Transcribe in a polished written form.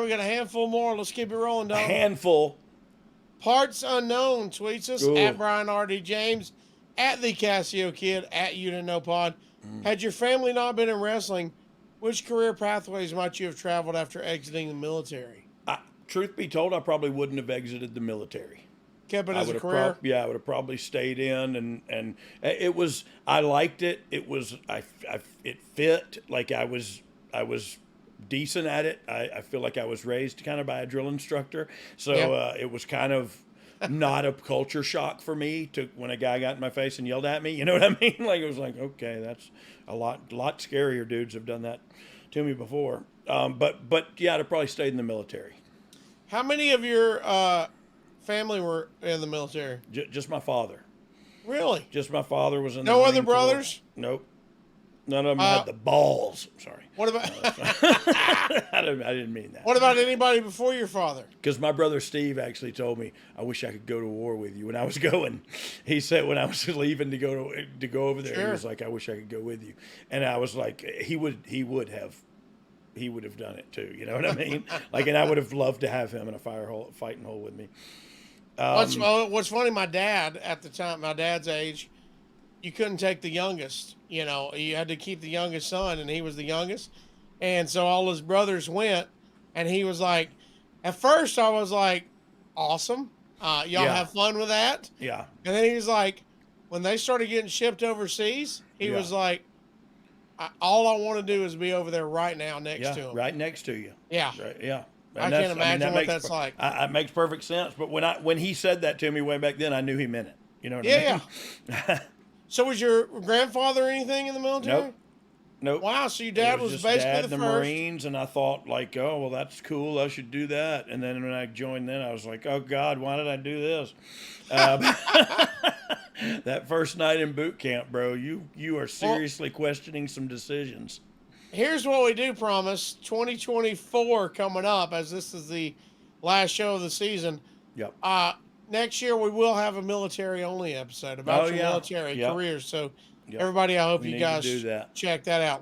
We got a handful more. Let's keep it rolling, A Dog. handful. Parts Unknown tweets us Ooh. at Brian R.D. James, at the Casio Kid, at You Didn't Know Pod. Had your family not been in wrestling, which career pathways might you have traveled after exiting the military? Truth be told, I probably wouldn't have exited the military. Kept it I as would a have career? I would have probably stayed in, and it was, I liked it. It was, it fit. Like I was decent at it. I feel like I was raised kind of by a drill instructor. So Yep. it was kind of not a culture shock for me to when a guy got in my face and yelled at me. You know what I mean? Like it was like, okay, that's a lot scarier. Dudes have done that to me before. But yeah, I'd have probably stayed in the military. How many of your family were in the military? Just my father. Really? Just my father was in the No Marine other Corps. brothers? Nope. None of them had the balls. Sorry. What about I didn't mean that. what about anybody before your father? Because my brother Steve actually told me, I wish I could go to war with you when I was going. He said when I was leaving to go over there, Sure. he was like, I wish I could go with you. And I was like, he would have done it too. You know what I mean? Like, and I would have loved to have him in a fighting hole with me. What's funny, my dad at the time, my dad's age, you couldn't take the youngest. You know, you had to keep the youngest son, and he was the youngest. And so all his brothers went, and he was like, at first I was like, awesome. Y'all Yeah. have fun with that. Yeah. And then he was like, when they started getting shipped overseas, he Yeah. was like, all I want to do is be over there right now next to him. Right next to you. Yeah. Right, yeah. I can't imagine what that's like. It makes perfect sense. But when he said that to me way back then, I knew he meant it. You know what I Yeah, mean? So was your grandfather anything in the military? Nope. Wow, so your It dad was just basically dad the in the first. Marines, and I thought like, oh well, that's cool. I should do that. And then when I joined, I was like, oh God, why did I do this? That first night in boot camp, bro, you are seriously questioning some decisions. Here's what we do promise. 2024 coming up, as this is the last show of the season. Yep. Next year we will have a military only episode about your military careers. So Yep. everybody, I hope We you need to guys do that. check that out.